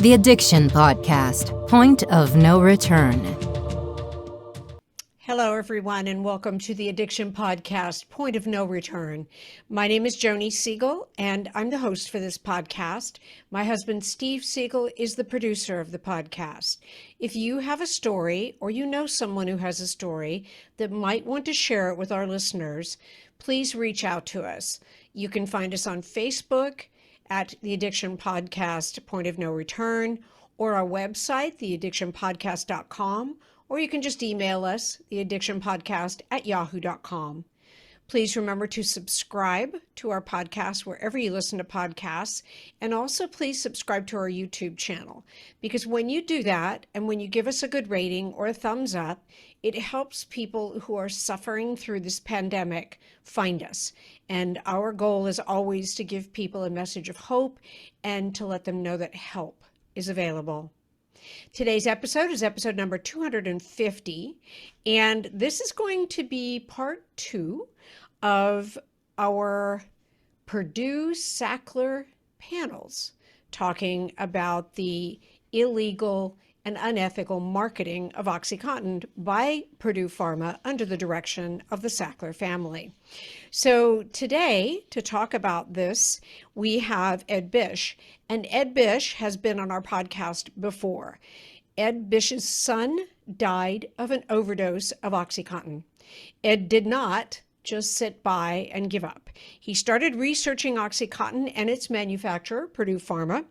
The Addiction Podcast, Point of No Return. Hello, everyone, and welcome to the Addiction Podcast, Point of No Return. My name is Joni Siegel, and I'm the host for this podcast. My husband, Steve Siegel, is the producer of the podcast. If you have a story or you know someone who has a story that might want to share it with our listeners, please reach out to us. You can find us on Facebook at the Addiction Podcast, Point of No Return, or our website, theaddictionpodcast.com, or you can just email us, theaddictionpodcast@yahoo.com. Please remember to subscribe to our podcast wherever you listen to podcasts, and also please subscribe to our YouTube channel, because when you do that and when you give us a good rating or a thumbs up, it helps people who are suffering through this pandemic find us. And our goal is always to give people a message of hope and to let them know that help is available. Today's episode is episode number 250, and this is going to be part 2 of our Purdue Sackler panels, talking about the illegal and unethical marketing of OxyContin by Purdue Pharma under the direction of the Sackler family. So today, to talk about this, we have Ed Bish, and Ed Bish has been on our podcast before. Ed Bish's son died of an overdose of OxyContin. Ed did not just sit by and give up. He started researching OxyContin and its manufacturer, Purdue Pharma,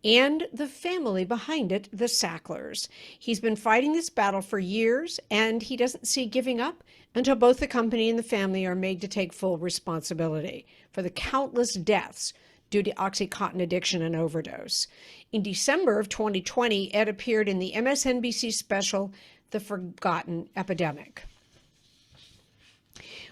and the family behind it, the Sacklers. He's been fighting this battle for years, and he doesn't see giving up until both the company and the family are made to take full responsibility for the countless deaths due to OxyContin addiction and overdose. In December of 2020, Ed appeared in the MSNBC special, The Forgotten Epidemic.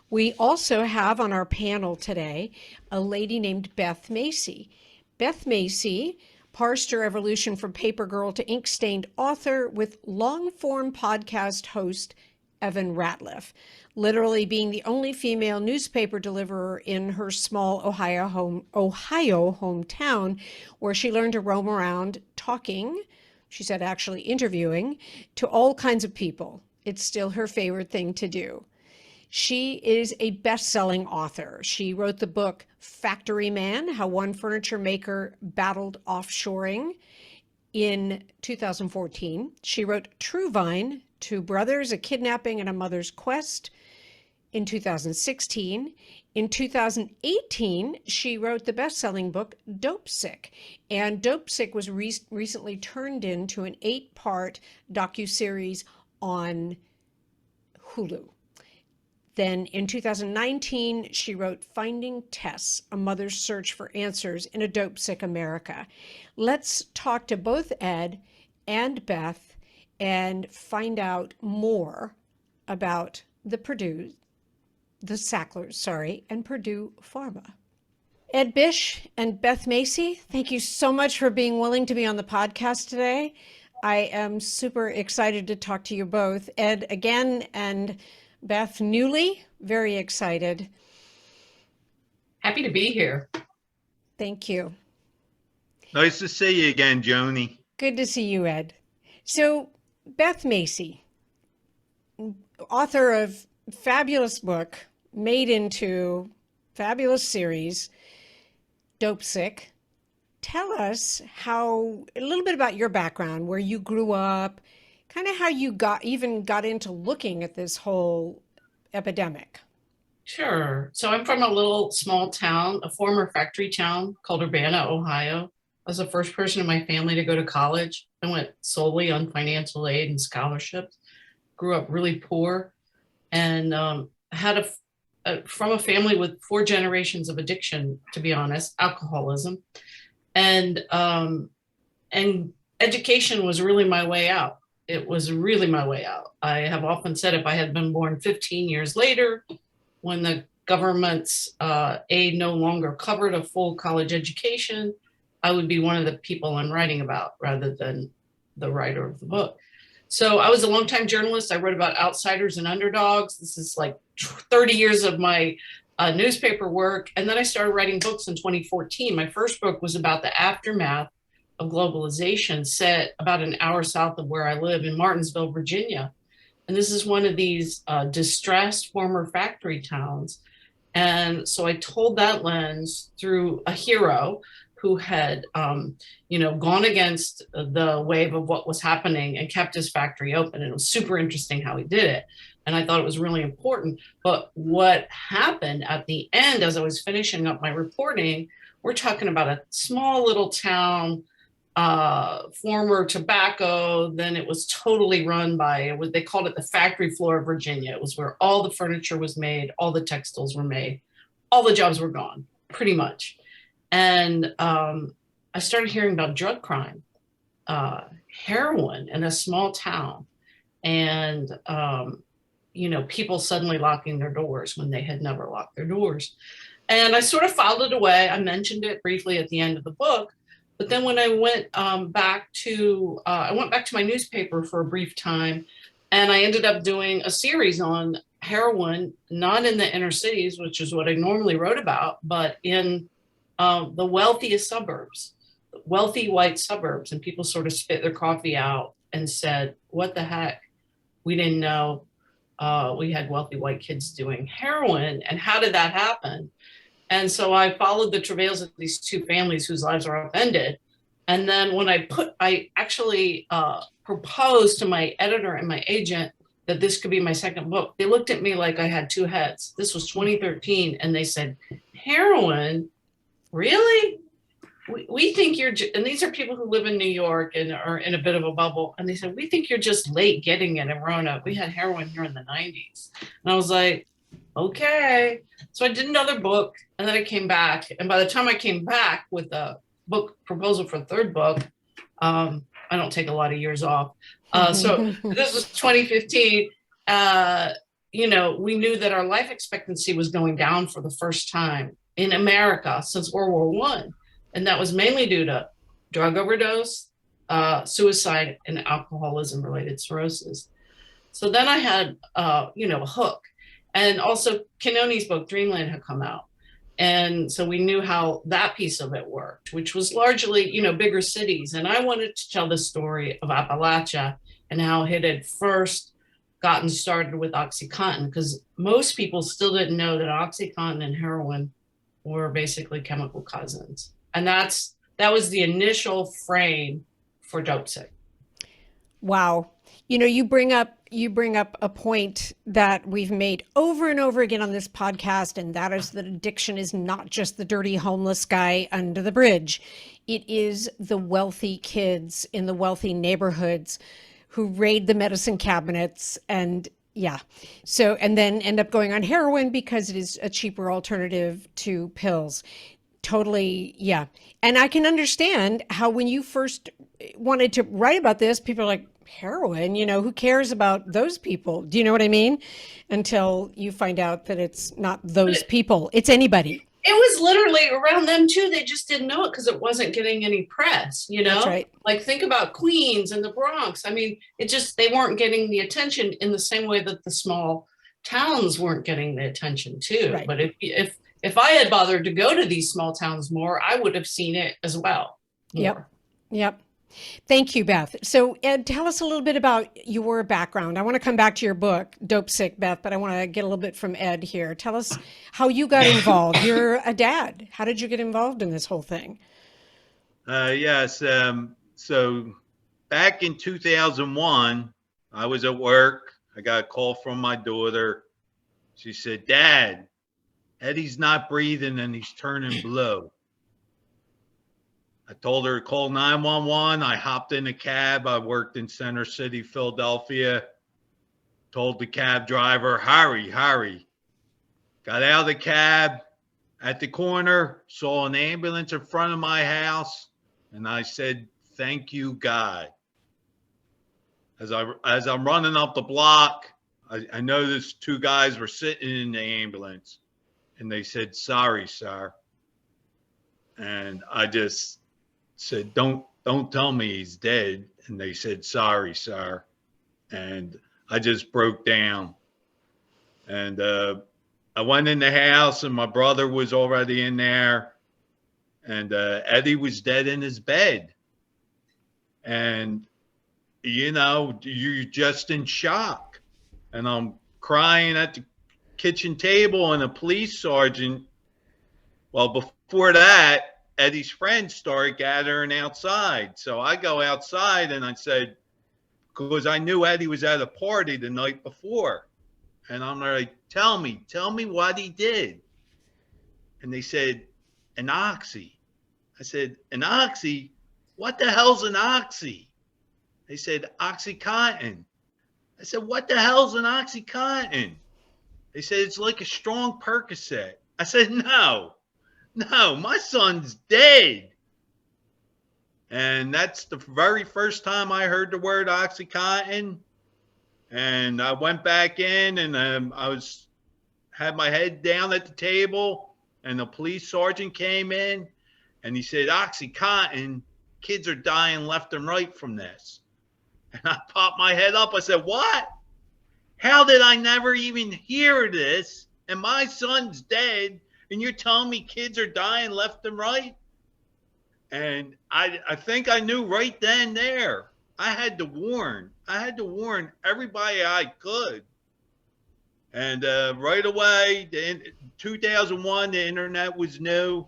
We also have on our panel today a lady named Beth Macy. Beth Macy parsed her evolution from papergirl to ink-stained author with Longform Podcast host Evan Ratliff, literally being the only female newspaper deliverer in her small Ohio hometown, where she learned to roam around talking, she said actually interviewing, to all kinds of people. It's still her favorite thing to do. She is a best-selling author. She wrote the book Factory Man: How One Furniture Maker Battled Offshoring in 2014. She wrote Truevine: Two Brothers, a Kidnapping and a Mother's Quest in 2016. In 2018, she wrote the best-selling book Dopesick, and Dopesick was recently turned into an 8-part docuseries on Hulu. Then in 2019, she wrote Finding Tess, A Mother's Search for Answers in a Dopesick America. Let's talk to both Ed and Beth and find out more about the Sacklers, and Purdue Pharma. Ed Bish and Beth Macy, thank you so much for being willing to be on the podcast today. I am super excited to talk to you both. Ed again, and Beth newly, very excited. Happy to be here. Thank you. Nice to see you again, Joni. Good to see you, Ed. So, Beth Macy, author of fabulous book, made into fabulous series, Dopesick. Tell us a little bit about your background, where you grew up, kind of how you got into looking at this whole epidemic. Sure. So I'm from a little small town, a former factory town called Urbana, Ohio. I was the first person in my family to go to college. I went solely on financial aid and scholarships. Grew up really poor, and had from a family with 4 generations of addiction, to be honest, alcoholism, and education was really my way out. It was really my way out. I have often said if I had been born 15 years later, when the government's aid no longer covered a full college education, I would be one of the people I'm writing about rather than the writer of the book. So I was a longtime journalist. I wrote about outsiders and underdogs. This is like 30 years of my newspaper work. And then I started writing books in 2014. My first book was about the aftermath of globalization set about an hour south of where I live in Martinsville, Virginia. And this is one of these distressed former factory towns. And so I told that lens through a hero who had, gone against the wave of what was happening and kept his factory open. And it was super interesting how he did it. And I thought it was really important. But what happened at the end, as I was finishing up my reporting, we're talking about a small little town, former tobacco. Then it was totally run by, they called it the factory floor of Virginia. It was where all the furniture was made, all the textiles were made, all the jobs were gone, pretty much. And I started hearing about drug crime, heroin in a small town, and people suddenly locking their doors when they had never locked their doors. And I sort of filed it away. I mentioned it briefly at the end of the book. But then when I went back to my newspaper for a brief time, and I ended up doing a series on heroin, not in the inner cities, which is what I normally wrote about, but in the wealthiest suburbs, wealthy white suburbs. And people sort of spit their coffee out and said, what the heck? We didn't know we had wealthy white kids doing heroin. And how did that happen? And so I followed the travails of these two families whose lives are upended. And then when I actually proposed to my editor and my agent that this could be my second book, they looked at me like I had two heads. This was 2013. And they said, heroin? Really? We think you're, and these are people who live in New York and are in a bit of a bubble. And they said, we think you're just late getting it in Roanoke. We had heroin here in the 90s. And I was like, okay. So I did another book, and then I came back. And by the time I came back with a book proposal for a third book, I don't take a lot of years off. So this was 2015. We knew that our life expectancy was going down for the first time in America since World War I. And that was mainly due to drug overdose, suicide, and alcoholism-related cirrhosis. So then I had, a hook. And also Kanoni's book, Dreamland, had come out. And so we knew how that piece of it worked, which was largely, bigger cities. And I wanted to tell the story of Appalachia and how it had first gotten started with OxyContin, because most people still didn't know that OxyContin and heroin were basically chemical cousins. And that was the initial frame for Dopesick. Wow. You bring up a point that we've made over and over again on this podcast, and that is that addiction is not just the dirty homeless guy under the bridge. It is the wealthy kids in the wealthy neighborhoods who raid the medicine cabinets and then end up going on heroin because it is a cheaper alternative to pills. Totally. Yeah. And I can understand how when you first wanted to write about this, people are like, heroin, who cares about those people? Do you know what I mean? Until you find out that it's not those people, it's anybody. It was literally around them too. They just didn't know it because it wasn't getting any press, That's right. Like think about Queens and the Bronx. I mean, they weren't getting the attention in the same way that the small towns weren't getting the attention too. Right. But if I had bothered to go to these small towns more, I would have seen it as well. More. Yep. Thank you, Beth. So Ed, tell us a little bit about your background. I want to come back to your book, Dopesick, Beth, but I want to get a little bit from Ed here. Tell us how you got involved. You're a dad. How did you get involved in this whole thing? Yes. So back in 2001, I was at work. I got a call from my daughter. She said, Dad, Eddie's not breathing and he's turning blue. I told her to call 911. I hopped in a cab. I worked in Center City, Philadelphia. Told the cab driver, hurry. Got out of the cab at the corner, saw an ambulance in front of my house, and I said, thank you, God. As I'm running up the block, I noticed two guys were sitting in the ambulance, and they said, sorry, sir. And I just said, don't tell me he's dead. And they said, sorry, sir. And I just broke down. And I went in the house, and my brother was already in there. And Eddie was dead in his bed. And, you're just in shock. And I'm crying at the kitchen table, and a police sergeant, well, before that, Eddie's friends started gathering outside. So I go outside and I said, because I knew Eddie was at a party the night before. And I'm like, tell me what he did. And they said, an oxy. I said, an oxy? What the hell's an oxy? They said, Oxycontin. I said, what the hell's an Oxycontin? They said, it's like a strong Percocet. I said, no, my son's dead. And that's the very first time I heard the word Oxycontin. And I went back in, and I had my head down at the table, and the police sergeant came in, and he said, Oxycontin, kids are dying left and right from this. And I popped my head up. I said, what? How did I never even hear this? And my son's dead, and you're telling me kids are dying left and right? And I think I knew right then and there. I had to warn everybody I could. And right away, in 2001, the internet was new.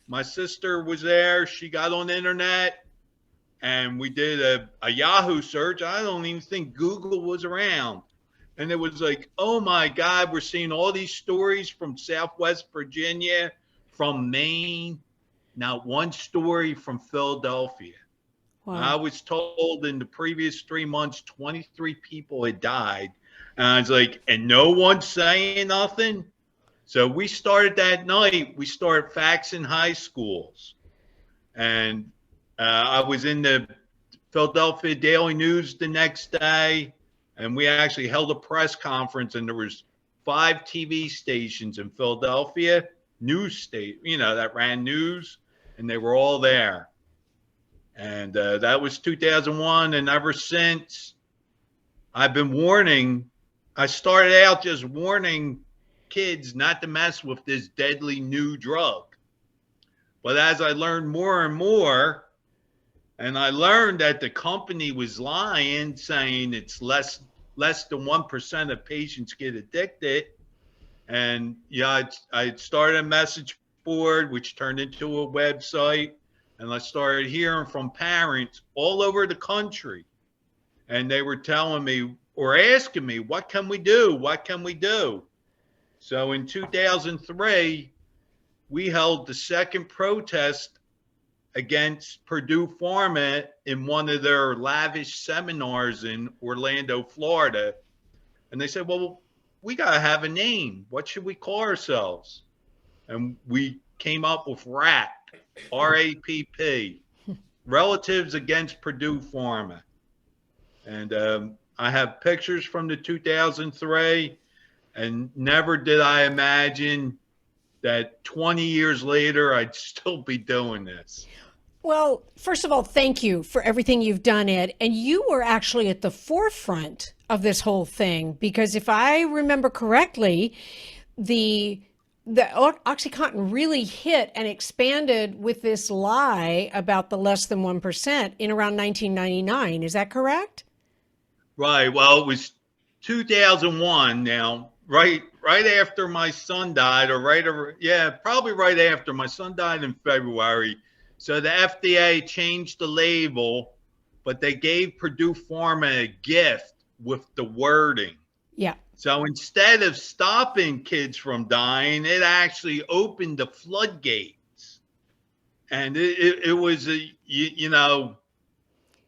My sister was there. She got on the internet, and we did a Yahoo search. I don't even think Google was around. And it was like, oh my God, we're seeing all these stories from Southwest Virginia, from Maine, not one story from Philadelphia. Wow. I was told in the previous 3 months, 23 people had died. And I was like, and no one's saying nothing? So we started that night, we started faxing high schools. And I was in the Philadelphia Daily News the next day. And we actually held a press conference, and there was 5 TV stations in Philadelphia, news state, that ran news, and they were all there. And that was 2001. And ever since, I've been warning. I started out just warning kids not to mess with this deadly new drug. But as I learned more and more, and I learned that the company was lying, saying it's less than 1% of patients get addicted. And I started a message board, which turned into a website. And I started hearing from parents all over the country. And they were telling me or asking me, what can we do? What can we do? So in 2003, we held the second protest against Purdue Pharma in one of their lavish seminars in Orlando, Florida. And they said, well, we got to have a name. What should we call ourselves? And we came up with RAPP, R-A-P-P, Relatives Against Purdue Pharma. And I have pictures from the 2003, and never did I imagine that 20 years later, I'd still be doing this. Well, first of all, thank you for everything you've done, Ed. And you were actually at the forefront of this whole thing, because if I remember correctly, the OxyContin really hit and expanded with this lie about the less than 1% in around 1999. Is that correct? Right. Well, it was 2001 now, right after my son died, probably right after. My son died in February. So the FDA changed the label, but they gave Purdue Pharma a gift with the wording. Yeah. So instead of stopping kids from dying, it actually opened the floodgates. And it was,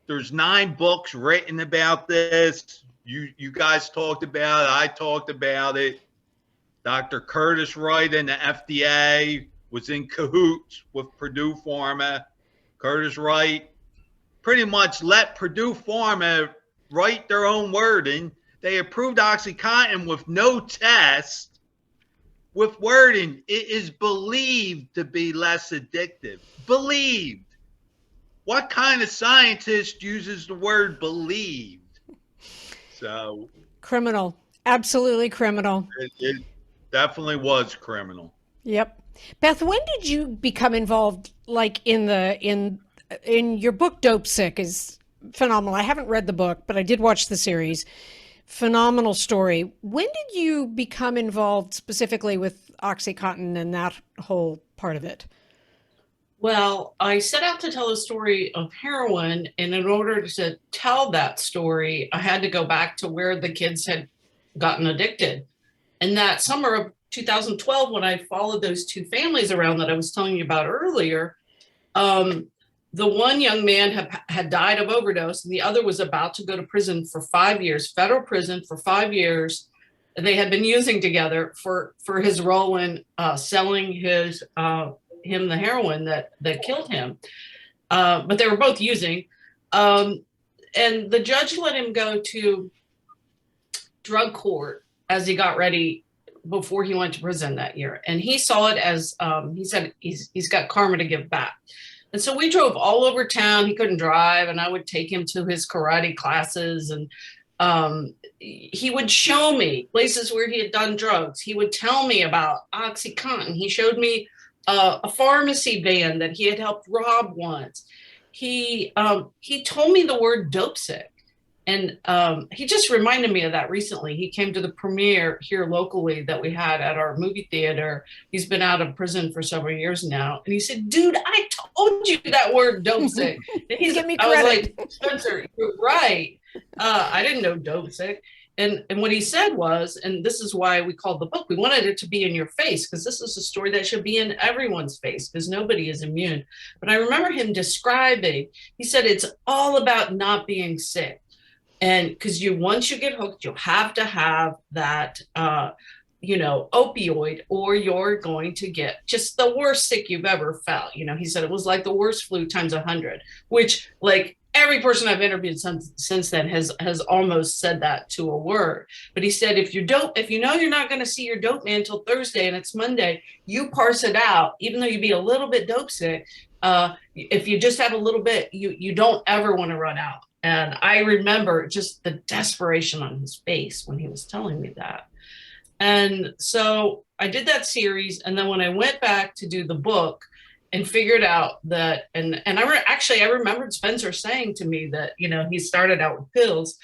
there's 9 books written about this. You guys talked about it. I talked about it. Dr. Curtis Wright and the FDA was in cahoots with Purdue Pharma. Curtis Wright pretty much let Purdue Pharma write their own wording. They approved OxyContin with no test, with wording, it is believed to be less addictive. Believed. What kind of scientist uses the word believed? So criminal. Absolutely criminal. It definitely was criminal. Yep. Beth, when did you become involved, like in in your book, Dopesick is phenomenal. I haven't read the book, but I did watch the series. Phenomenal story. When did you become involved specifically with OxyContin and that whole part of it? Well, I set out to tell a story of heroin, and in order to tell that story, I had to go back to where the kids had gotten addicted. And that summer of 2012, when I followed those two families around that I was telling you about earlier, the one young man had died of overdose, and the other was about to go to prison for 5 years, federal prison for 5 years. They had been using together for his role in selling him the heroin that killed him. But they were both using. And the judge let him go to drug court as he got ready before he went to prison that year. And he saw it as, he said, he's got karma to give back. And so we drove all over town. He couldn't drive, and I would take him to his karate classes, and he would show me places where he had done drugs. He would tell me about OxyContin. He showed me a pharmacy van that he had helped rob once. He told me the word Dopesick. And he just reminded me of that recently. He came to the premiere here locally that we had at our movie theater. He's been out of prison for several years now. And he said, dude, I told you that word Dopesick. Give me credit. I was like, Spencer, you're right. I didn't know Dopesick. And what he said was, and this is why we called the book, we wanted it to be in your face, because this is a story that should be in everyone's face, because nobody is immune. But I remember him describing, he said, it's all about not being sick. And because once you get hooked, you'll have to have that, opioid, or you're going to get just the worst sick you've ever felt. He said it was like the worst flu times 100, which, like, every person I've interviewed since then has almost said that to a word. But he said, if you know you're not going to see your dope man until Thursday and it's Monday, you parse it out, even though you be a little bit dope sick. If you just have a little bit, you don't ever want to run out. And I remember just the desperation on his face when he was telling me that. And so I did that series. And then when I went back to do the book and figured out that, I remembered Spencer saying to me that, he started out with pills.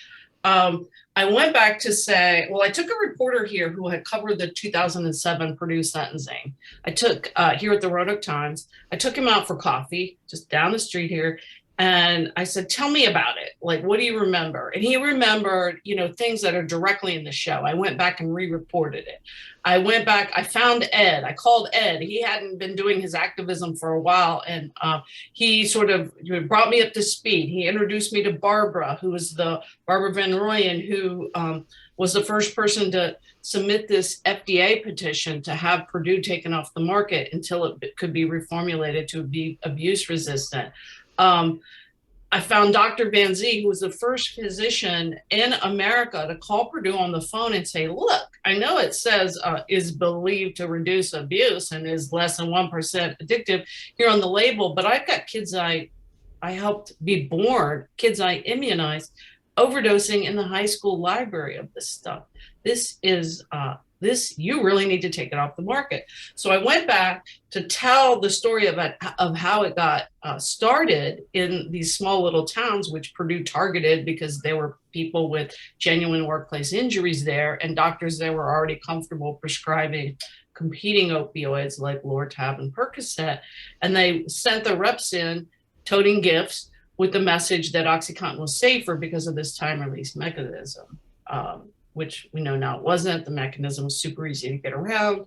I went back to say, well, I took a reporter here who had covered the 2007 Purdue sentencing. I took here at the Roanoke Times, I took him out for coffee just down the street here. And I said, tell me about it. Like, what do you remember? And he remembered, things that are directly in the show. I went back and re-reported it. I went back, I found Ed. I called Ed. He hadn't been doing his activism for a while. And he sort of brought me up to speed. He introduced me to Barbara, who was Barbara Van Royen, who was the first person to submit this FDA petition to have Purdue taken off the market until it could be reformulated to be abuse resistant. I found Dr. Van Zee, who was the first physician in America to call Purdue on the phone and say, look, I know it says is believed to reduce abuse and is less than 1% addictive here on the label, but I've got kids I helped be born, kids I immunized, overdosing in the high school library of this stuff. You really need to take it off the market. So I went back to tell the story of how it got started in these small little towns, which Purdue targeted because there were people with genuine workplace injuries there, and doctors that were already comfortable prescribing competing opioids like Lortab and Percocet. And they sent the reps in toting gifts with the message that OxyContin was safer because of this time release mechanism. Which we know now it wasn't. The mechanism was super easy to get around.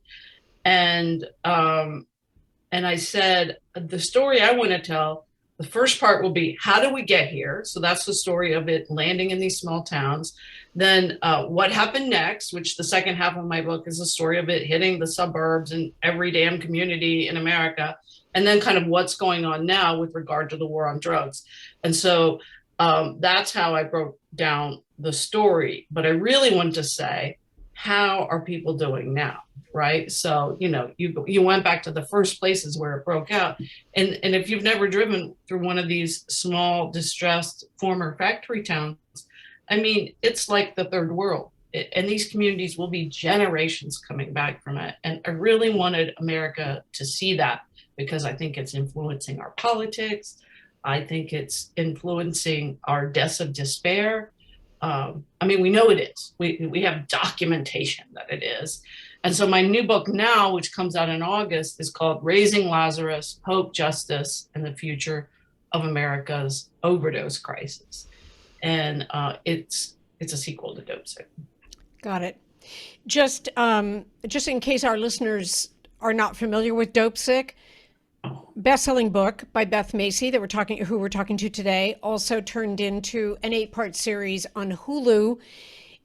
And I said, the story I want to tell, the first part will be, how do we get here? So that's the story of it landing in these small towns. Then what happened next, which the second half of my book is the story of it hitting the suburbs and every damn community in America. And then kind of what's going on now with regard to the war on drugs. And so that's how I broke down the story. But I really wanted to say, how are people doing now, right? So, you went back to the first places where it broke out. And if you've never driven through one of these small, distressed former factory towns, I mean, it's like the third world. And these communities will be generations coming back from it. And I really wanted America to see that, because I think it's influencing our politics. I think it's influencing our deaths of despair. I mean, we know it is. We have documentation that it is. And so my new book now, which comes out in August, is called Raising Lazarus, Hope, Justice, and the Future of America's Overdose Crisis. And it's a sequel to Dopesick. Got it. Just in case our listeners are not familiar with Dopesick, best-selling book by Beth Macy who we're talking to today, also turned into an 8-part series on Hulu.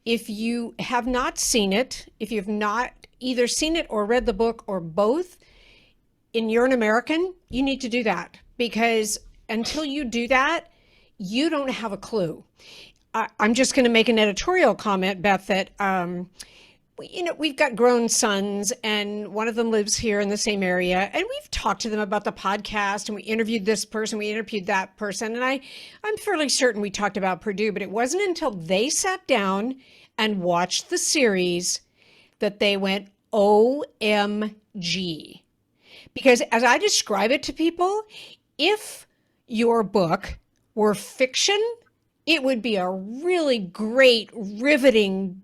If you have not seen it, if you've not either seen it or read the book or both, and you're an American, you need to do that, because until you do that, you don't have a clue. I'm just going to make an editorial comment, Beth, that we've got grown sons, and one of them lives here in the same area, and we've talked to them about the podcast, and we interviewed this person, we interviewed that person, and I'm fairly certain we talked about Purdue, but it wasn't until they sat down and watched the series that they went, OMG. Because as I describe it to people, if your book were fiction, it would be a really great, riveting,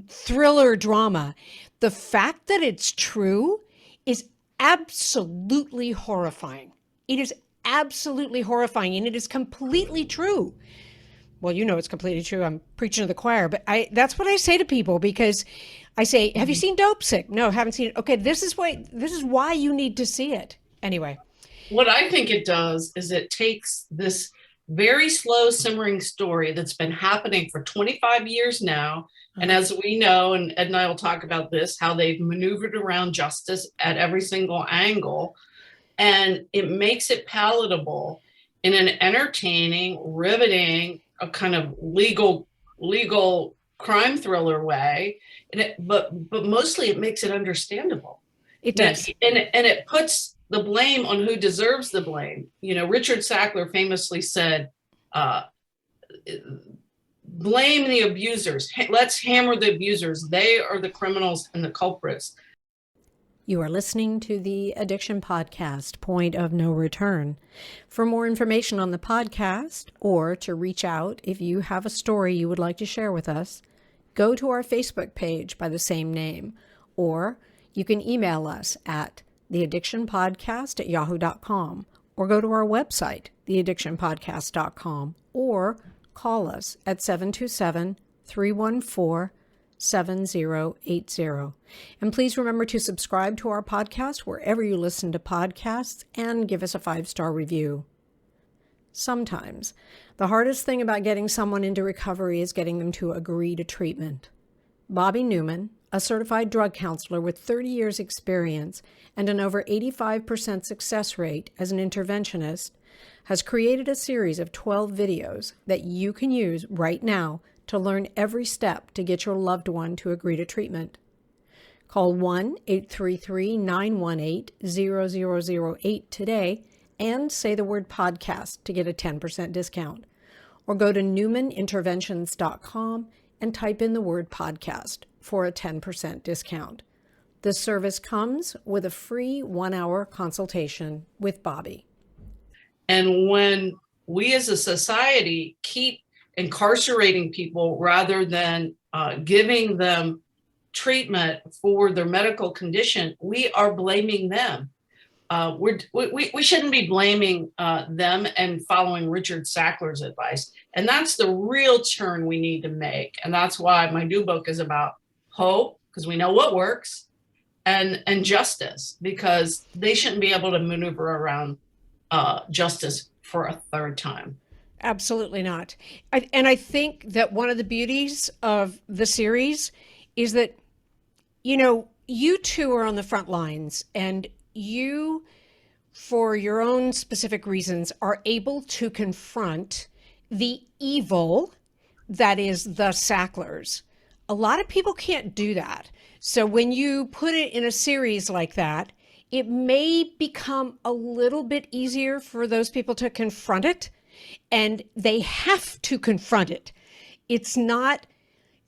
thriller drama. The fact that it's true is absolutely horrifying. It is absolutely horrifying, and it is completely true. Well, it's completely true. I'm preaching to the choir, but that's what I say to people, because I say, have you seen Dopesick? No, haven't seen it. Okay, this is why you need to see it. Anyway. What I think it does is it takes this very slow simmering story that's been happening for 25 years now. And as we know, and Ed and I will talk about this, how they've maneuvered around justice at every single angle. And it makes it palatable in an entertaining, riveting, a kind of legal crime thriller way. But mostly it makes it understandable. It does. And it puts the blame on who deserves the blame. Richard Sackler famously said, blame the abusers. Let's hammer the abusers. They are the criminals and the culprits. You are listening to the Addiction Podcast, Point of No Return. For more information on the podcast, or to reach out if you have a story you would like to share with us, go to our Facebook page by the same name, or you can email us at theaddictionpodcast@yahoo.com, or go to our website, theaddictionpodcast.com, or call us at 727-314-7080. And please remember to subscribe to our podcast wherever you listen to podcasts, and give us a 5-star review. Sometimes the hardest thing about getting someone into recovery is getting them to agree to treatment. Bobby Newman, a certified drug counselor with 30 years experience and an over 85% success rate as an interventionist, has created a series of 12 videos that you can use right now to learn every step to get your loved one to agree to treatment. Call 1-833-918-0008 today and say the word podcast to get a 10% discount. Or go to newmaninterventions.com and type in the word podcast for a 10% discount. This service comes with a free 1-hour consultation with Bobby. And when we as a society keep incarcerating people rather than giving them treatment for their medical condition, we are blaming them. We shouldn't be blaming them and following Richard Sackler's advice. And that's the real turn we need to make. And that's why my new book is about hope, because we know what works, and justice, because they shouldn't be able to maneuver around justice for a third time. Absolutely not. I think that one of the beauties of the series is that, you two are on the front lines, and you, for your own specific reasons, are able to confront the evil that is the Sacklers. A lot of people can't do that. So when you put it in a series like that, it may become a little bit easier for those people to confront it, and they have to confront it. It's not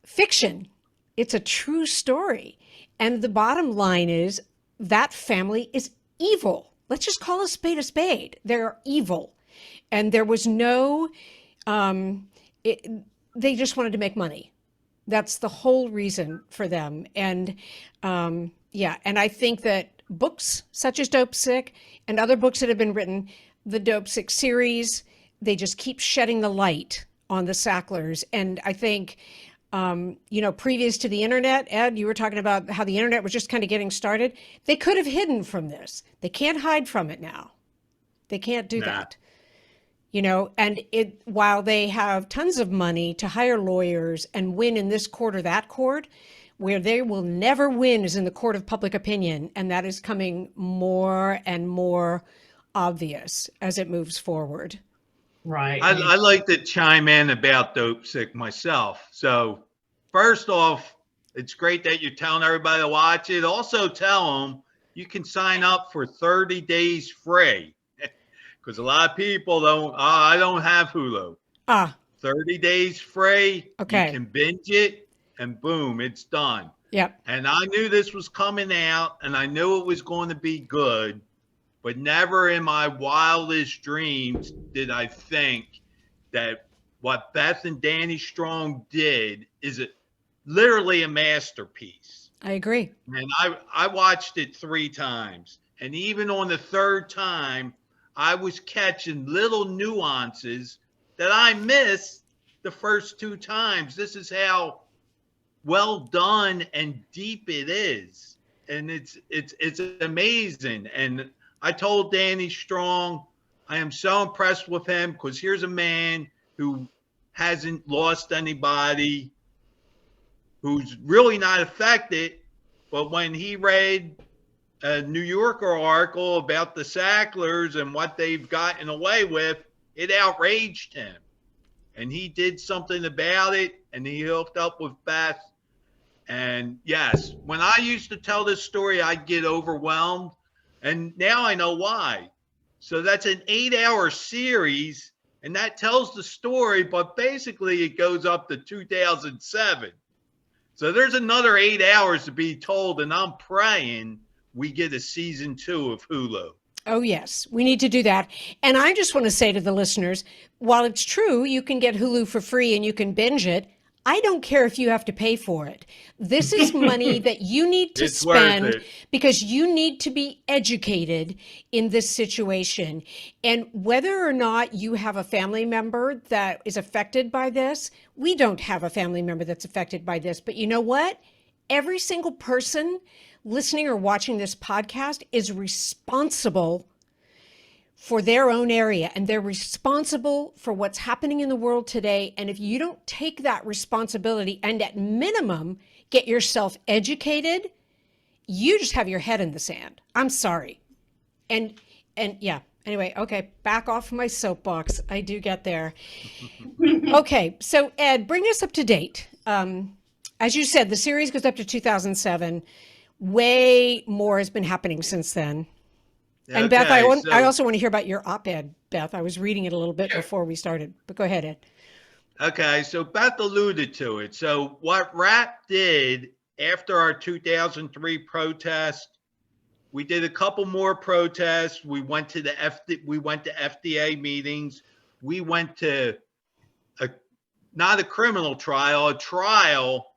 fiction. It's a true story. And the bottom line is that family is evil. Let's just call a spade a spade. They're evil. And there was no, they just wanted to make money. That's the whole reason for them. And yeah, and I think that books such as Dopesick and other books that have been written, the Dopesick series, they just keep shedding the light on the Sacklers. And I think, previous to the internet, Ed, you were talking about how the internet was just kind of getting started. They could have hidden from this. They can't hide from it now. They can't do that. And while they have tons of money to hire lawyers and win in this court or that court, where they will never win is in the court of public opinion. And that is coming more and more obvious as it moves forward. Right. I like to chime in about Dopesick myself. So first off, it's great that you're telling everybody to watch it. Also tell them you can sign up for 30 days free, because a lot of people I don't have Hulu. 30 days free. Okay. You can binge it and boom, it's done. Yep. And I knew this was coming out and I knew it was going to be good. But never in my wildest dreams did I think that what Beth and Danny Strong did is literally a masterpiece. I agree. And I watched it 3 times. And even on the 3rd time, I was catching little nuances that I missed the first 2 times. This is how well done and deep it is. And it's amazing. And I told Danny Strong, I am so impressed with him, because here's a man who hasn't lost anybody, who's really not affected. But when he read a New Yorker article about the Sacklers and what they've gotten away with, it outraged him. And he did something about it, and he hooked up with Beth. And yes, when I used to tell this story, I'd get overwhelmed. And now I know why. So that's an 8-hour series, and that tells the story, but basically it goes up to 2007. So there's another 8 hours to be told, and I'm praying we get a season 2 of Hulu. Oh, yes, we need to do that. And I just want to say to the listeners, while it's true you can get Hulu for free and you can binge it, I don't care if you have to pay for it. This is money that you need to spend because you need to be educated in this situation. And whether or not you have a family member that is affected by this, we don't have a family member that's affected by this. But you know what? Every single person listening or watching this podcast is responsible for their own area, and they're responsible for what's happening in the world today. And if you don't take that responsibility and at minimum get yourself educated, you just have your head in the sand. I'm sorry. And yeah, anyway, okay, back off my soapbox. I do get there. Okay, so Ed, bring us up to date. As you said, the series goes up to 2007. Way more has been happening since then. And Beth, I also want to hear about your op-ed, Beth. I was reading it a little bit before we started, but go ahead, Ed. Okay, so Beth alluded to it. So what RAP did after our 2003 protest, we did a couple more protests. We went to FDA meetings. We went to not a criminal trial, a trial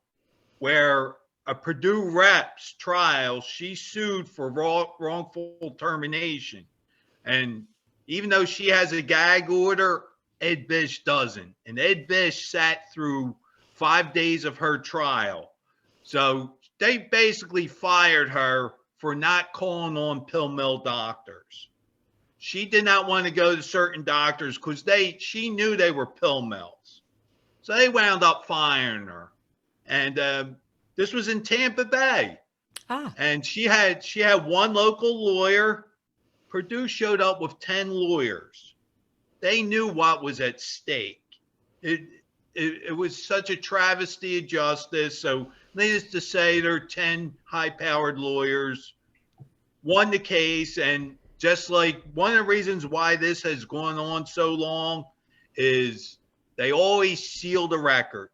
where a Purdue rep's trial, she sued for wrongful termination. And even though she has a gag order, Ed Bish doesn't. And Ed Bish sat through 5 days of her trial. So they basically fired her for not calling on pill mill doctors. She did not want to go to certain doctors because she knew they were pill mills. So they wound up firing her. And this was in Tampa Bay. And she had one local lawyer. Purdue showed up with 10 lawyers. They knew what was at stake. It was such a travesty of justice. So needless to say, there are 10 high-powered lawyers won the case. And just like one of the reasons why this has gone on so long is they always seal the records.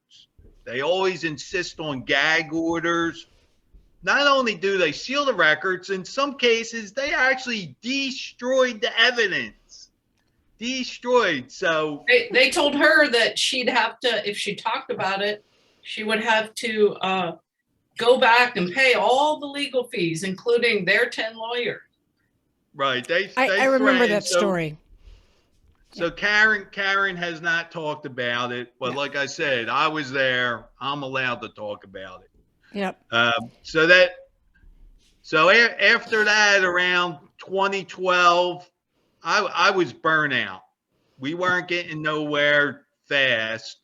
They always insist on gag orders. Not only do they seal the records, in some cases, they actually destroyed the evidence. destroyed. So they told her that she'd have to, if she talked about it, she would have to go back and pay all the legal fees, including their 10 lawyers. right, I remember threatened. that story. So Karen has not talked about it, but like I said, I was there. I'm allowed to talk about it. Yep. So after that, around 2012, I was burnt out. We weren't getting nowhere fast,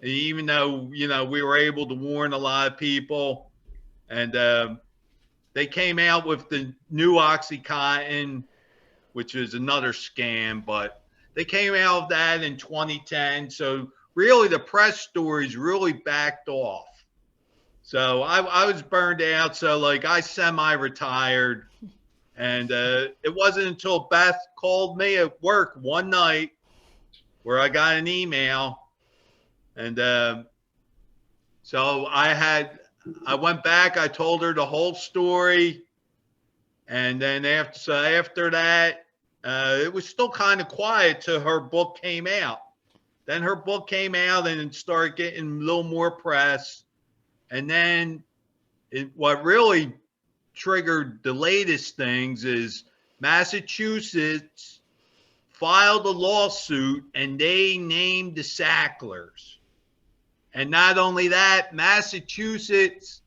even though we were able to warn a lot of people, and they came out with the new OxyContin, which is another scam, but they came out of that in 2010. So really the press stories really backed off. So I was burned out. So like I semi-retired, and it wasn't until Beth called me at work one night where I got an email. And so I went back, I told her the whole story. And then after that, it was still kind of quiet till her book came out. Then her book came out and it started getting a little more press. And then what really triggered the latest things is Massachusetts filed a lawsuit and they named the Sacklers. And not only that, Massachusetts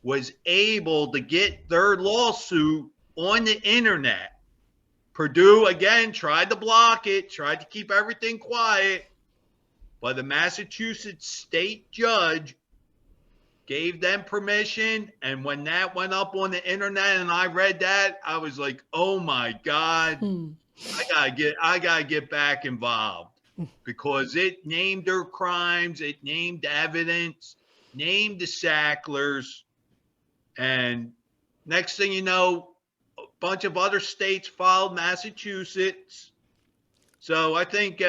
was able to get their lawsuit on the internet. Purdue, again, tried to block it, tried to keep everything quiet, but the Massachusetts state judge gave them permission. And when that went up on the internet and I read that, I was like, oh my God, I gotta get back involved, because it named their crimes, it named evidence, named the Sacklers. And next thing you know, a bunch of other states followed Massachusetts. So I think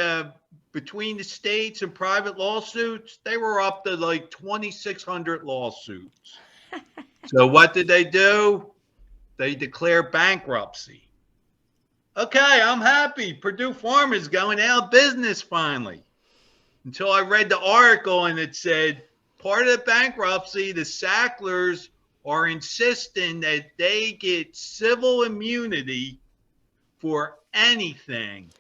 between the states and private lawsuits, they were up to like 2,600 lawsuits. So what did they do? They declared bankruptcy. Okay, I'm happy. Purdue Pharma is going out of business finally. Until I read the article and it said, part of the bankruptcy, the Sacklers are insisting that they get civil immunity for anything.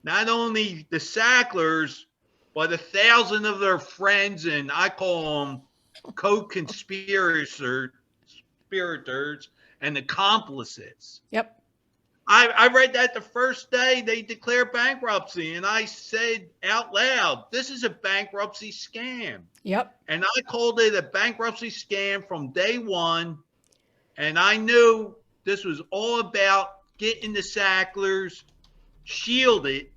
Not only the Sacklers, but 1,000 of their friends, and I call them co-conspirators and accomplices. Yep. I read that the first day they declared bankruptcy, and I said out loud, this is a bankruptcy scam. Yep. And I called it a bankruptcy scam from day one. And I knew this was all about getting the Sacklers shielded.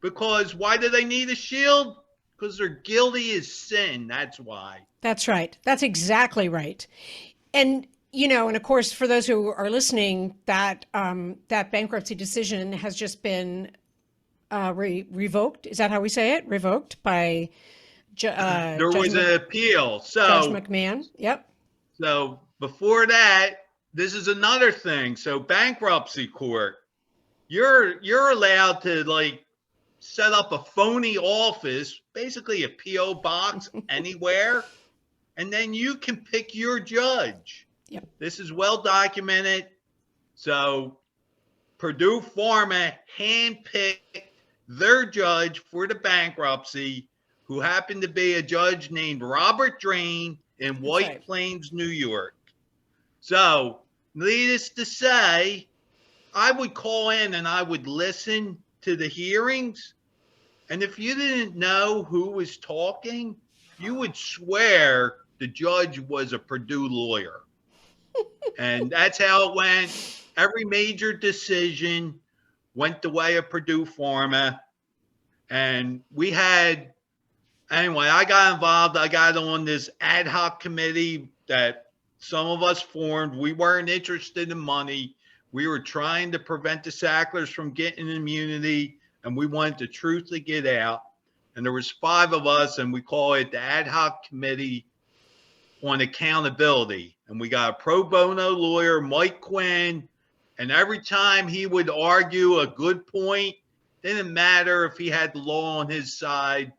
Because why do they need a shield? Because they're guilty as sin. That's why. That's right. That's exactly right. And and of course, for those who are listening, that bankruptcy decision has just been revoked. Is that how we say it? Revoked by there was an appeal. So Judge McMahon. Yep. So before that, this is another thing. So bankruptcy court, you're allowed to like set up a phony office, basically a PO box anywhere, and then you can pick your judge. Yep. This is well documented. So Purdue Pharma handpicked their judge for the bankruptcy, who happened to be a judge named Robert Drain in White Plains, New York. So needless to say, I would call in and I would listen to the hearings. And if you didn't know who was talking, you would swear the judge was a Purdue lawyer. And that's how it went. Every major decision went the way of Purdue Pharma. And anyway, I got involved. I got on this ad hoc committee that some of us formed. We weren't interested in money. We were trying to prevent the Sacklers from getting immunity, and we wanted the truth to get out. And there was 5 of us, and we call it the ad hoc committee on accountability. And we got a pro bono lawyer, Mike Quinn, and every time he would argue a good point, Didn't matter if he had the law on his side.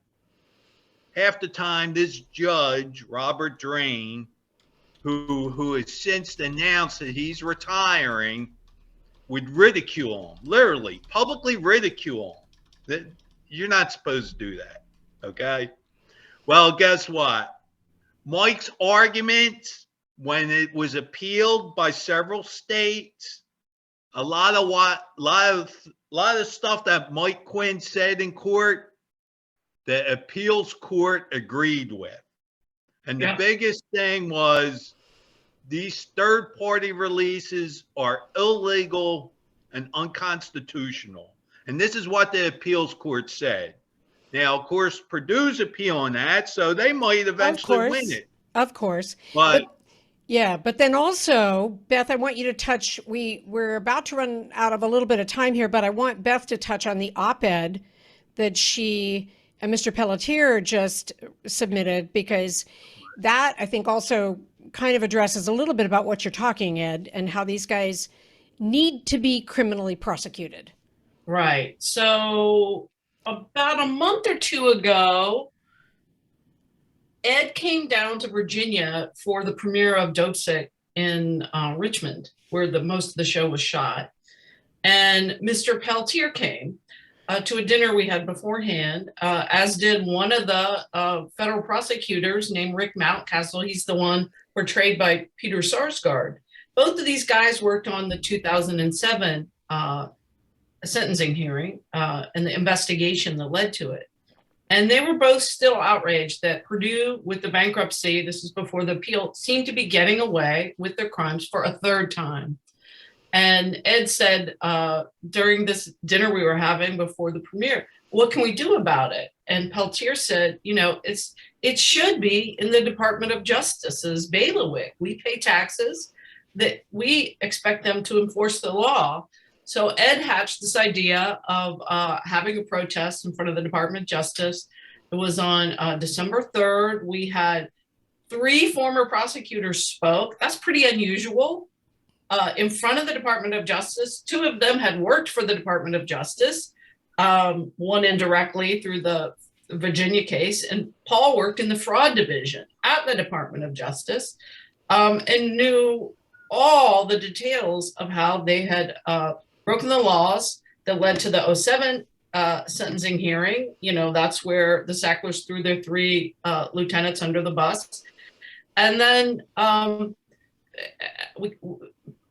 Half the time, this judge, Robert Drain, who has since announced that he's retiring, would ridicule him, literally, publicly ridicule him. That you're not supposed to do that, okay? Well, guess what? Mike's argument, when it was appealed by several states, a lot of stuff that Mike Quinn said in court, the appeals court agreed with. And the biggest thing was these third-party releases are illegal and unconstitutional. And this is what the appeals court said. Now, of course, Purdue's appealing that, so they might eventually win it. Of course. But but then also, Beth, I want you to touch, we're about to run out of a little bit of time here, but I want Beth to touch on the op-ed that she and Mr. Pelletier just submitted, because that, I think, also kind of addresses a little bit about what you're talking, Ed, and how these guys need to be criminally prosecuted. Right. So about a month or two ago, Ed came down to Virginia for the premiere of Dopesick in Richmond, where most of the show was shot. And Mr. Pelletier came to a dinner we had beforehand, as did one of the federal prosecutors named Rick Mountcastle. He's the one portrayed by Peter Sarsgaard. Both of these guys worked on the 2007 sentencing hearing and the investigation that led to it. And they were both still outraged that Purdue, with the bankruptcy, this is before the appeal, seemed to be getting away with their crimes for a third time. And Ed said during this dinner we were having before the premiere, what can we do about it? And Pelletier said, it should be in the Department of Justice's bailiwick. We pay taxes, that we expect them to enforce the law. So Ed hatched this idea of having a protest in front of the Department of Justice. It was on December 3rd. We had 3 former prosecutors spoke. That's pretty unusual. In front of the Department of Justice. 2 of them had worked for the Department of Justice, one indirectly through the Virginia case, and Paul worked in the fraud division at the Department of Justice, and knew all the details of how they had broken the laws that led to the 2007 sentencing hearing. That's where the Sacklers threw their 3 lieutenants under the bus. And then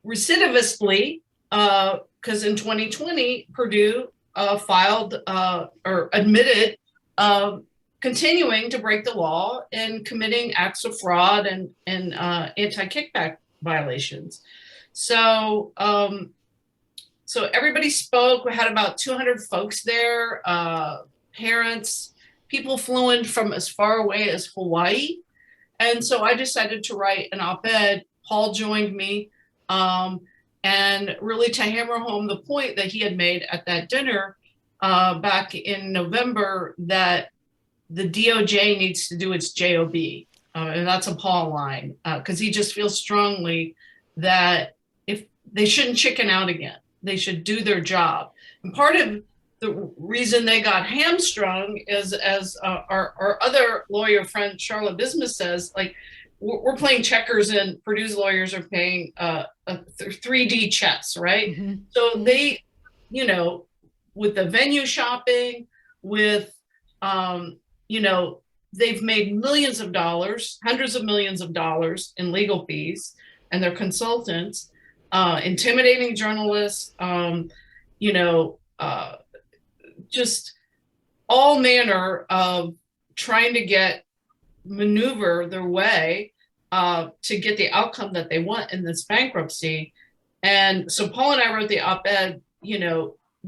recidivistly, because in 2020, Purdue filed or admitted continuing to break the law and committing acts of fraud and anti-kickback violations. So everybody spoke. We had about 200 folks there, parents, people flew in from as far away as Hawaii. And so I decided to write an op-ed. Paul joined me, and really to hammer home the point that he had made at that dinner back in November, that the DOJ needs to do its job. And that's a Paul line, because he just feels strongly that if they shouldn't chicken out again, they should do their job. And part of the reason they got hamstrung is, as our other lawyer friend, Charlotte Bismuth, says, like, we're playing checkers and Purdue's lawyers are playing 3D chess, right? Mm-hmm. So they, with the venue shopping, with, they've made millions of dollars, hundreds of millions of dollars in legal fees, and their consultants, intimidating journalists, just all manner of trying to maneuver their way to get the outcome that they want in this bankruptcy. And so Paul and I wrote the op-ed,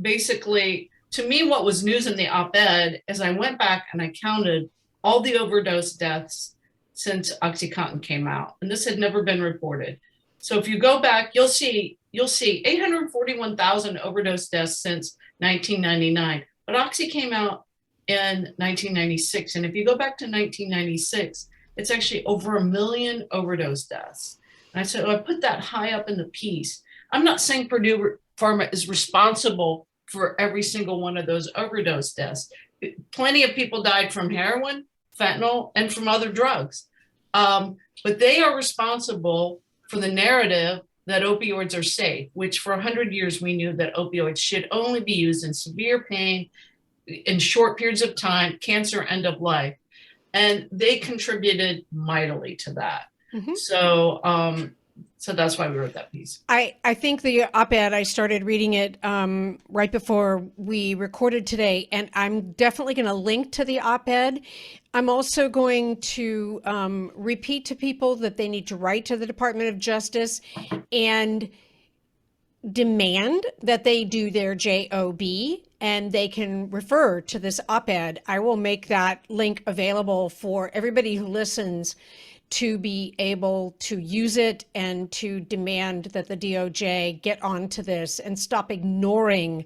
basically, to me, what was news in the op-ed is I went back and I counted all the overdose deaths since OxyContin came out. And this had never been reported. So if you go back, you'll see 841,000 overdose deaths since 1999. But Oxy came out in 1996. And if you go back to 1996, it's actually over 1 million overdose deaths. And I said, I put that high up in the piece. I'm not saying Purdue Pharma is responsible for every single one of those overdose deaths. Plenty of people died from heroin, fentanyl, and from other drugs. But they are responsible for the narrative that opioids are safe, which for 100 years we knew that opioids should only be used in severe pain, in short periods of time, cancer, end of life. And they contributed mightily to that. Mm-hmm. So that's why we wrote that piece. I think the op-ed, I started reading it right before we recorded today, and I'm definitely going to link to the op-ed. I'm also going to repeat to people that they need to write to the Department of Justice and demand that they do their JOB, and they can refer to this op-ed. I will make that link available for everybody who listens to be able to use it and to demand that the DOJ get onto this and stop ignoring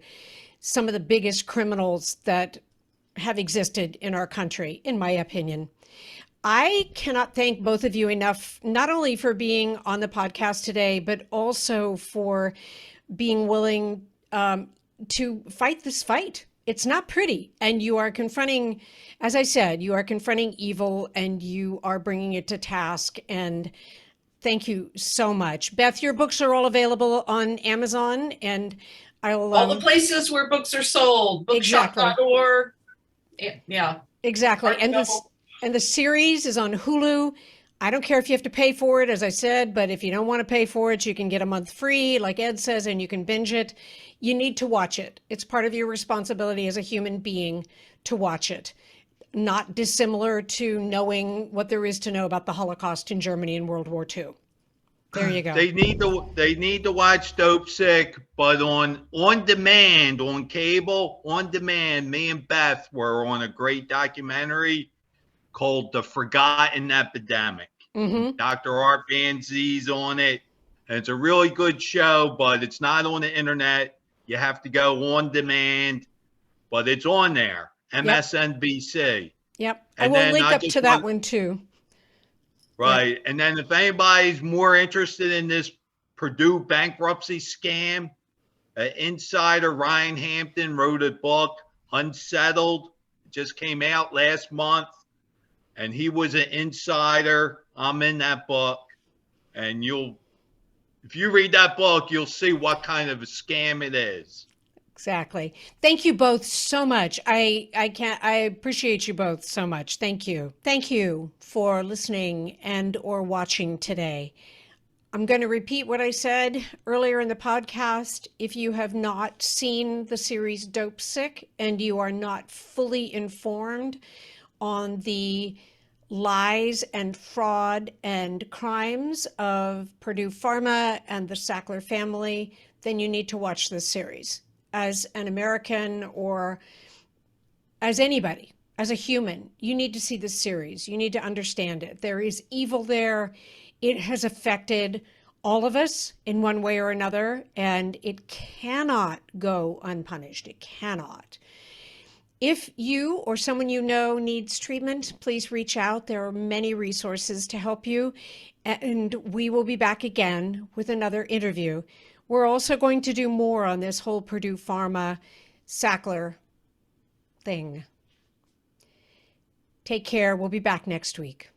some of the biggest criminals that have existed in our country, in my opinion. I cannot thank both of you enough, not only for being on the podcast today, but also for being willing to fight this fight. It's not pretty. And you are confronting, as I said, you are confronting evil and you are bringing it to task. And thank you so much. Beth, your books are all available on Amazon, and I'll... all the places where books are sold, bookshop.org. Yeah. Exactly. And the series is on Hulu. I don't care if you have to pay for it, as I said, but if you don't want to pay for it, you can get a month free, like Ed says, and you can binge it. You need to watch it. It's part of your responsibility as a human being to watch it. Not dissimilar to knowing what there is to know about the Holocaust in Germany in World War II. There you go. They need to watch Dopesick, but on demand, on cable, on demand. Me and Beth were on a great documentary called The Forgotten Epidemic. Mm-hmm. Dr. Art Van Z's on it. And it's a really good show, but it's not on the internet. You have to go on demand, but it's on there. MSNBC. Yep. And I will link up to that one too. Right. Yep. And then if anybody's more interested in this Purdue bankruptcy scam, insider Ryan Hampton wrote a book, Unsettled. It just came out last month. And he was an insider. I'm in that book. And if you read that book, you'll see what kind of a scam it is. Exactly. Thank you both so much. I appreciate you both so much. Thank you. Thank you for listening and or watching today. I'm going to repeat what I said earlier in the podcast. If you have not seen the series Dopesick and you are not fully informed on the lies and fraud and crimes of Purdue Pharma and the Sackler family, then you need to watch this series. As an American or as anybody, as a human, you need to see this series. You need to understand it. There is evil there. It has affected all of us in one way or another, and it cannot go unpunished. It cannot. If you or someone you know needs treatment, please reach out. There are many resources to help you, and we will be back again with another interview. We're also going to do more on this whole Purdue Pharma Sackler thing. Take care. We'll be back next week.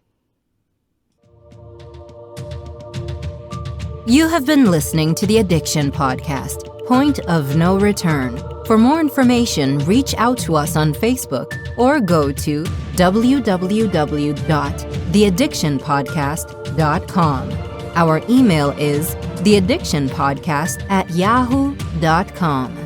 You have been listening to the Addiction Podcast, Point of No Return. For more information, reach out to us on Facebook or go to www.theaddictionpodcast.com. Our email is theaddictionpodcast@yahoo.com.